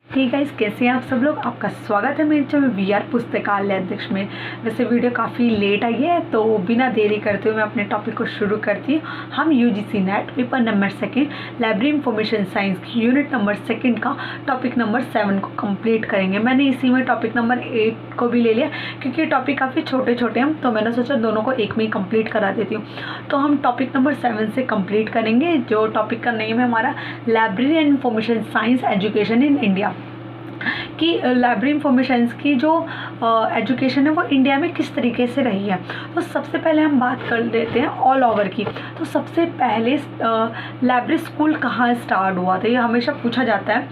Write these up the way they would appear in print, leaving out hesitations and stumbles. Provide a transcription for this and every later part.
ठीक है, कैसे हैं आप सब लोग। आपका स्वागत है मेरे चैनल VR पुस्तकालय अध्यक्ष में। वैसे वीडियो काफ़ी लेट आई है, तो बिना देरी करते हुए मैं अपने टॉपिक को शुरू करती हूँ। हम UGC net paper number 2 library information science की यूनिट नंबर 2 का टॉपिक नंबर 7 को कंप्लीट करेंगे। मैंने इसी में टॉपिक नंबर 8 को भी ले लिया, क्योंकि टॉपिक काफ़ी छोटे छोटे हैं, तो मैंने सोचा दोनों को एक में ही कंप्लीट करा देती हूँ। तो हम टॉपिक नंबर 7 से कंप्लीट करेंगे। जो टॉपिक का नेम है हमारा library and information science education in India, कि लाइब्रेरी इंफॉर्मेशन की जो एजुकेशन है वो इंडिया में किस तरीके से रही है। तो सबसे पहले हम बात कर लेते हैं ऑल ओवर की। तो सबसे पहले लाइब्रेरी स्कूल कहाँ स्टार्ट हुआ था, ये हमेशा पूछा जाता है।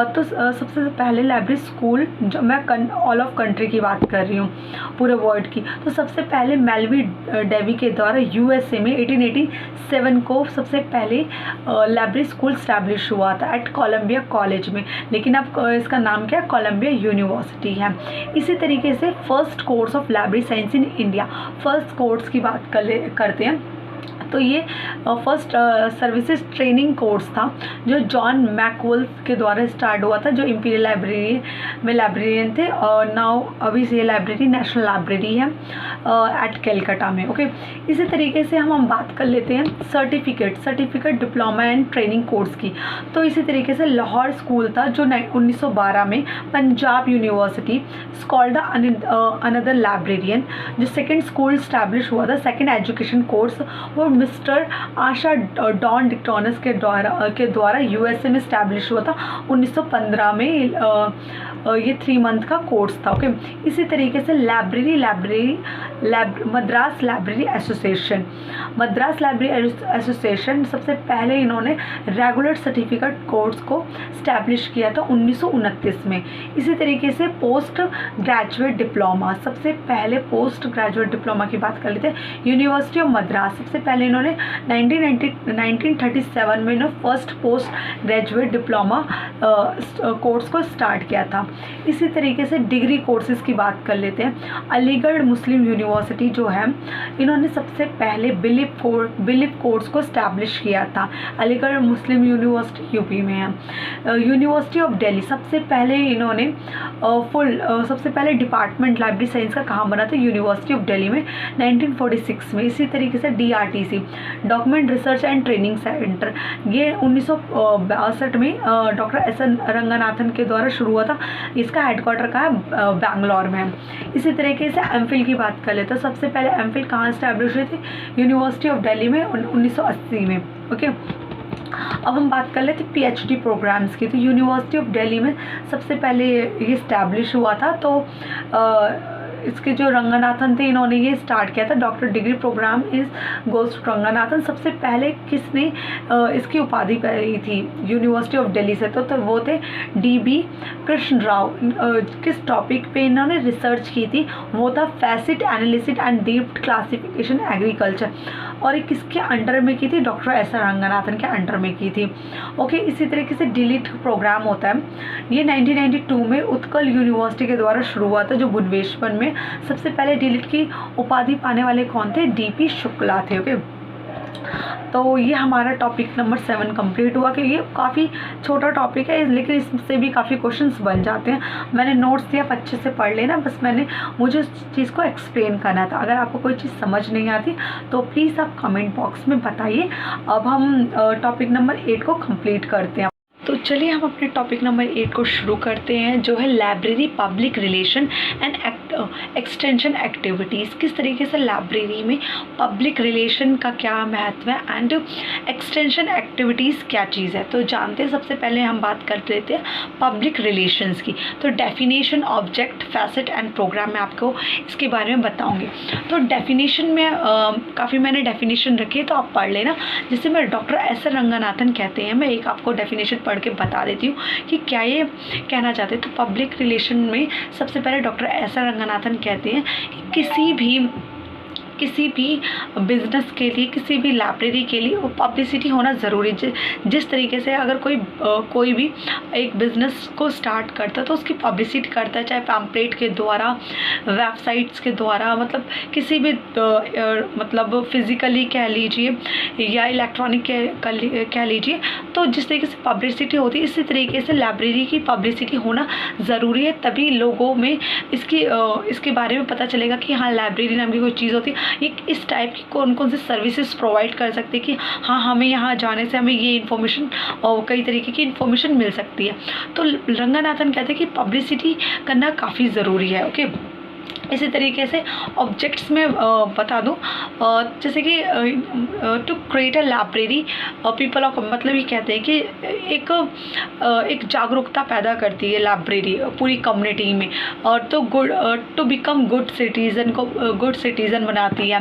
तो सबसे पहले लाइब्रेरी स्कूल, जो मैं ऑल ऑफ कंट्री की बात कर रही हूँ, पूरे वर्ल्ड की, तो सबसे पहले मेलवी डेवी के द्वारा USA में 1887 को सबसे पहले लाइब्रेरी स्कूल स्टैब्लिश हुआ था एट कोलंबिया कॉलेज में। लेकिन अब इसका नाम क्या है, कोलंबिया यूनिवर्सिटी है। इसी तरीके से first course of library science in India, first course की बात करते हैं। तो ये फर्स्ट सर्विसेज ट्रेनिंग कोर्स था, जो जॉन मैकवुल्फ के द्वारा स्टार्ट हुआ था, जो इंपीरियल लाइब्रेरी में लाइब्रेरियन थे। और नाउ अभी से ये लाइब्रेरी नेशनल लाइब्रेरी है एट कैलकाटा में। ओके, इसी तरीके से हम बात कर लेते हैं certificate diploma and training course की। तो इसी तरीके से लाहौर स्कूल था, जो 1912 में Punjab university called the another librarian, जो सेकेंड स्कूल स्टैब्लिश हुआ था, सेकेंड एजुकेशन कोर्स वो मिस्टर आशा डॉन डिक्टोनस के द्वारा USA में स्टैब्लिश हुआ था 1915 में। ये 3 मंथ का कोर्स था। ओके, इसी तरीके से मद्रास लाइब्रेरी एसोसिएशन सबसे पहले इन्होंने रेगुलर सर्टिफिकेट कोर्स को स्टैब्लिश किया था 1929 में। इसी तरीके से पोस्ट ग्रेजुएट डिप्लोमा, सबसे पहले पोस्ट ग्रेजुएट डिप्लोमा की बात कर लेते हैं। यूनिवर्सिटी ऑफ मद्रास, सबसे पहले इन्होंने 1937 में इन्होंने first post graduate diploma course को स्टार्ट किया था। इसी तरीके से डिग्री कोर्सेज़ की बात कर लेते हैं। अलीगढ़ मुस्लिम यूनिवर्सिटी जो है, इन्होंने सबसे पहले बिलीफ कोर्स को स्टैब्लिश किया था। अलीगढ़ मुस्लिम यूनिवर्सिटी UP में है। यूनिवर्सिटी ऑफ दिल्ली, सबसे पहले इन्होंने सबसे पहले डिपार्टमेंट लाइब्रेरी साइंस का कहाँ बना था, यूनिवर्सिटी ऑफ दिल्ली में 1946 में। इसी तरीके से DRTC document research and training centre, ये 1962 में डॉक्टर SN रंगनाथन के द्वारा शुरू हुआ था। इसका हेडक्वार्टर का है बैंगलोर में। इसी तरीके से एमफिल की बात कर लेते हैं। सबसे पहले एमफिल कहाँ स्टैब्लिश हुई थी, यूनिवर्सिटी ऑफ दिल्ली में 1980 में। ओके, अब हम बात कर लेते PhD प्रोग्राम्स की। तो यूनिवर्सिटी ऑफ दिल्ली में सबसे पहले ये स्टैब्लिश हुआ था। तो इसके जो रंगनाथन थे, इन्होंने ये स्टार्ट किया था। Doctor degree program is goes to Ranganathan. सबसे पहले किसने इसकी उपाधि पाई थी यूनिवर्सिटी ऑफ दिल्ली से, तो वो थे DB कृष्ण राव। किस टॉपिक पे इन्होंने रिसर्च की थी, वो था facet analysis and deep classification agriculture. और ये किसके अंडर में की थी, डॉक्टर SR रंगनाथन के अंडर में की थी। ओके, इसी तरीके से डिलीट प्रोग्राम होता है, ये 1992 में उत्कल यूनिवर्सिटी के द्वारा शुरू हुआ था, जो भुवनेश्वर में। सबसे पहले डिलीट की उपाधि पाने वाले कौन थे, DP शुक्ला थे। ओके, तो ये हमारा टॉपिक नंबर 7 कंप्लीट हुआ। कि ये काफ़ी छोटा टॉपिक है, लेकिन इससे भी काफ़ी क्वेश्चंस बन जाते हैं। मैंने नोट्स दिया, आप अच्छे से पढ़ लेना, बस मुझे उस चीज़ को एक्सप्लेन करना था। अगर आपको कोई चीज़ समझ नहीं आती तो प्लीज़ आप कमेंट बॉक्स में बताइए। अब हम टॉपिक नंबर 8 को कंप्लीट करते हैं। तो चलिए हम अपने टॉपिक नंबर 8 को शुरू करते हैं, जो है library public relation and extension activities. किस तरीके से लाइब्रेरी में पब्लिक रिलेशन का क्या महत्व है एंड एक्सटेंशन एक्टिविटीज़ क्या चीज़ है, तो जानते हैं। सबसे पहले हम बात कर लेते हैं पब्लिक रिलेशंस की। तो definition, object, facet and program में आपको इसके बारे में बताऊँगी। तो डेफिनेशन में काफ़ी मैंने डेफिनेशन रखी है, तो आप पढ़ लेना। जिसे मैं डॉक्टर SR रंगनाथन कहते हैं, मैं एक आपको डेफिनेशन पढ़ के बता देती हूँ कि क्या ये कहना चाहते हैं। तो पब्लिक रिलेशन में सबसे पहले डॉक्टर SR रंगनाथन कहते हैं कि किसी भी बिज़नेस के लिए, किसी भी लाइब्रेरी के लिए पब्लिसिटी होना ज़रूरी है। जिस तरीके से अगर कोई भी एक बिज़नेस को स्टार्ट करता है तो उसकी पब्लिसिटी करता है, चाहे पैम्पलेट के द्वारा, वेबसाइट्स के द्वारा, मतलब किसी भी मतलब फिज़िकली कह लीजिए या इलेक्ट्रॉनिक कह लीजिए। तो जिस तरीके से पब्लिसिटी होती है, इसी तरीके से लाइब्रेरी की पब्लिसिटी होना ज़रूरी है। तभी लोगों में इसके बारे में पता चलेगा कि हाँ, लाइब्रेरी नाम की कोई चीज़ होती है। ये इस टाइप की कौन कौन सी सर्विसेज प्रोवाइड कर सकते हैं कि हाँ, हमें यहाँ जाने से हमें ये इन्फॉर्मेशन और कई तरीके की इन्फॉर्मेशन मिल सकती है। तो रंगनाथन कहते हैं कि पब्लिसिटी करना काफ़ी ज़रूरी है। ओके, इसी तरीके से ऑब्जेक्ट्स में बता दूं, जैसे कि to create a library people of, मतलब ये कहते हैं कि एक जागरूकता पैदा करती है लाइब्रेरी पूरी कम्युनिटी में, और तो टू बिकम गुड सिटीज़न बनाती है।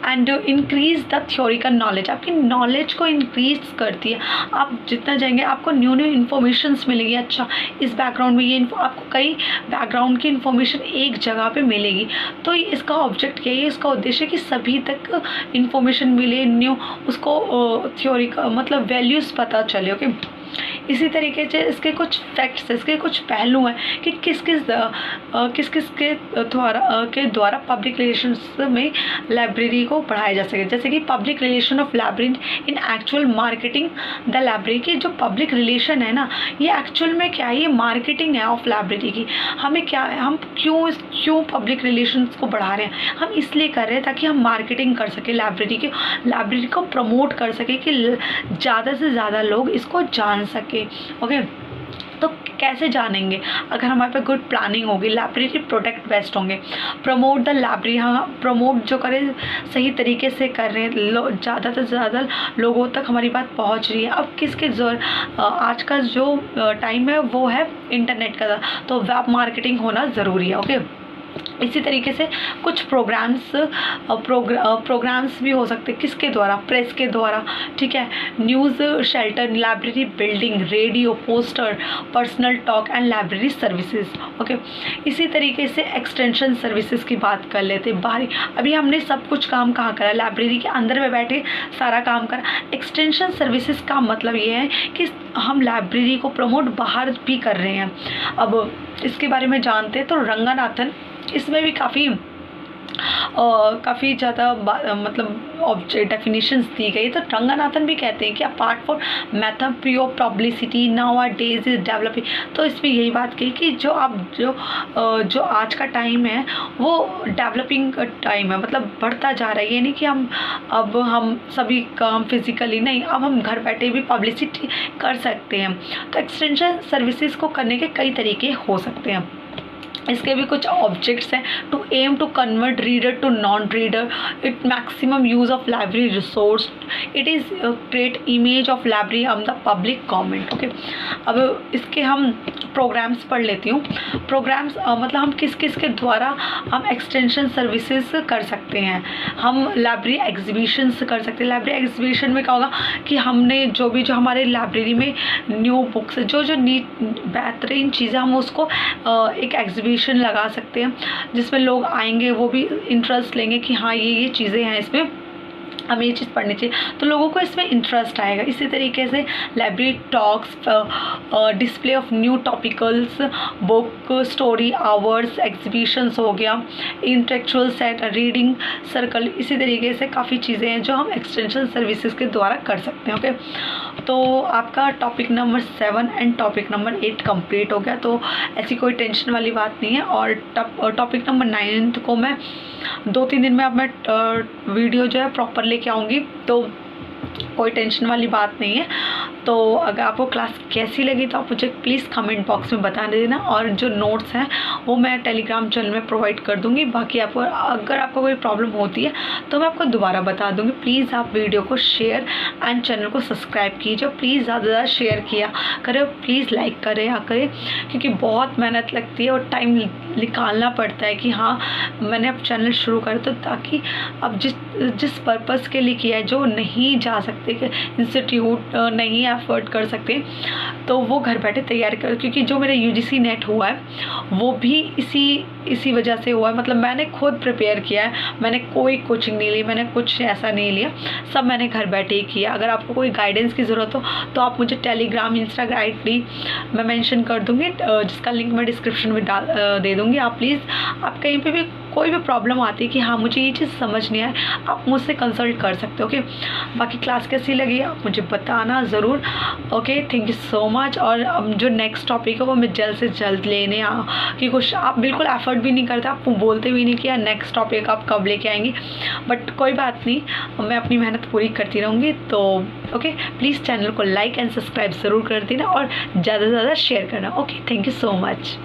And increase the theoretical knowledge, आपकी नॉलेज को इंक्रीज करती है। आप जितना जाएंगे आपको न्यू इन्फॉर्मेशंस मिलेगी। अच्छा, इस बैकग्राउंड में ये आपको कई बैकग्राउंड की इन्फॉर्मेशन एक जगह पे मिलेगी। तो इसका ऑब्जेक्ट क्या है, इसका उद्देश्य कि सभी तक इन्फॉर्मेशन मिले, न्यू उसको थ्योरी का मतलब वैल्यूज़ पता चले। ओके, इसी तरीके से इसके कुछ फैक्ट्स, इसके कुछ पहलू हैं कि किस किस के द्वारा पब्लिक रिलेशंस में लाइब्रेरी को बढ़ाया जा सके। जैसे कि public relation of library in actual marketing the library, की जो पब्लिक रिलेशन है ना, ये एक्चुअल में क्या है, ये मार्केटिंग है ऑफ लाइब्रेरी की। हमें क्या है, हम क्यों पब्लिक रिलेशंस को बढ़ा रहे हैं, हम इसलिए कर रहे हैं ताकि हम मार्केटिंग कर सके लाइब्रेरी को प्रमोट कर सके कि ज़्यादा से ज़्यादा लोग इसको जान सके। ओके, तो कैसे जानेंगे, अगर हमारे पे गुड प्लानिंग होगी, लाइब्रेरी प्रोडक्ट बेस्ट होंगे, प्रमोट द लाइब्रेरी, हाँ प्रमोट जो करें सही तरीके से कर रहे हैं, ज़्यादा से ज़्यादा लोगों तक हमारी बात पहुंच रही है। अब किसके आज का जो टाइम है वो है इंटरनेट का, तो वेब मार्केटिंग होना ज़रूरी है। ओके, इसी तरीके से कुछ प्रोग्राम्स भी हो सकते हैं, किसके द्वारा, प्रेस के द्वारा। ठीक है, news shelter, library building, radio, poster, personal talk and library services. Okay, इसी तरीके से एक्सटेंशन सर्विसेज की बात कर लेते हैं। बाहरी, अभी हमने सब कुछ काम कहाँ करा, लाइब्रेरी के अंदर में बैठे सारा काम करा। एक्सटेंशन सर्विसेज का मतलब ये है कि हम लाइब्रेरी को प्रमोट बाहर भी कर रहे हैं। अब इसके बारे में जानते हैं तो रंगनाथन इसमें भी काफ़ी ज़्यादा मतलब डेफिनेशंस दी गई। तो रंगनाथन भी कहते हैं कि apart for method pure publicity now are days is developing. तो इसमें यही बात कही कि जो जो आज का टाइम है वो डेवलपिंग टाइम है, मतलब बढ़ता जा रहा है। ये नहीं कि हम सभी काम फिजिकली नहीं, अब हम घर बैठे भी पब्लिसिटी कर सकते हैं। तो एक्सटेंशन सर्विसेज को करने के कई तरीके हो सकते हैं। इसके भी कुछ ऑब्जेक्ट्स हैं। To aim to convert reader to non reader, it maximum use of library resource, it is create image of library on the public government. Okay, अब इसके हम प्रोग्राम्स पढ़ लेती हूँ। प्रोग्राम्स मतलब हम किस के द्वारा हम एक्सटेंशन सर्विसेज कर सकते हैं। हम लाइब्रेरी एग्जीबिशंस कर सकते हैं। लाइब्रेरी एग्जीबिशन में क्या होगा कि हमने जो हमारे लाइब्रेरी में न्यू बुक्स, जो बेहतरीन चीज़ें, हम उसको एक एग्जीबिशन लगा सकते हैं जिसमें लोग आएंगे, वो भी इंटरेस्ट लेंगे कि हाँ ये चीज़ें हैं, इसमें हमें ये चीज़ पढ़नी चाहिए, तो लोगों को इसमें इंटरेस्ट आएगा। इसी तरीके से library talks, display of new topicals, book story hours, exhibitions हो गया, इंटेलेक्चुअल सेट, रीडिंग सर्कल। इसी तरीके से काफ़ी चीज़ें हैं जो हम एक्सटेंशन सर्विसेज के द्वारा कर सकते हैं। ओके, तो आपका topic number 7 and topic number 8 complete हो गया। तो ऐसी कोई टेंशन वाली बात नहीं है। और टॉपिक नंबर 9 को मैं 2-3 दिन में अब मैं वीडियो जो है प्रॉपर लेके आऊँगी, तो कोई टेंशन वाली बात नहीं है। तो अगर आपको क्लास कैसी लगी तो आप मुझे प्लीज़ कमेंट बॉक्स में बता देना, और जो नोट्स हैं वो मैं टेलीग्राम चैनल में प्रोवाइड कर दूँगी। बाकी आपको अगर आपको कोई प्रॉब्लम होती है तो मैं आपको दोबारा बता दूँगी। प्लीज़ आप वीडियो को शेयर एंड चैनल को सब्सक्राइब कीजिए। प्लीज़ ज़्यादा से ज़्यादा शेयर किया करें, प्लीज़ लाइक करें क्योंकि बहुत मेहनत लगती है और टाइम निकालना पड़ता है कि हाँ मैंने अब चैनल शुरू कर, तो ताकि अब जिस पर्पज़ के लिए किया है, जो नहीं जा सकते कि इंस्टीट्यूट नहीं है अफोर्ड कर सकते हैं तो वो घर बैठे तैयारी कर, क्योंकि जो मेरा UGC नेट हुआ है वो भी इसी वजह से हुआ है। मतलब मैंने खुद प्रिपेयर किया है, मैंने कोई कोचिंग नहीं ली, मैंने कुछ ऐसा नहीं लिया, सब मैंने घर बैठे ही किया। अगर आपको कोई गाइडेंस की ज़रूरत हो तो आप मुझे टेलीग्राम, इंस्टाग्राम ID मैं मेंशन कर दूँगी, जिसका लिंक मैं डिस्क्रिप्शन में दे दूँगी। आप प्लीज़, आप कहीं पे भी कोई भी प्रॉब्लम आती है कि हाँ मुझे ये चीज़ समझ नहीं आए, आप मुझसे कंसल्ट कर सकते हो। ओके, बाकी क्लास कैसी लगी आप मुझे बताना ज़रूर। Okay, thank you so much. और जो नेक्स्ट टॉपिक है वो मैं जल्द से जल्द लेने कि कुछ आप बिल्कुल एफर्ट भी नहीं करते, आप बोलते भी नहीं कि यार नेक्स्ट टॉपिक आप कब लेके आएंगी, बट कोई बात नहीं, मैं अपनी मेहनत पूरी करती रहूँगी। तो ओके, प्लीज़ चैनल को लाइक एंड सब्सक्राइब ज़रूर कर देना और ज़्यादा से ज़्यादा शेयर करना। Okay, thank you so much.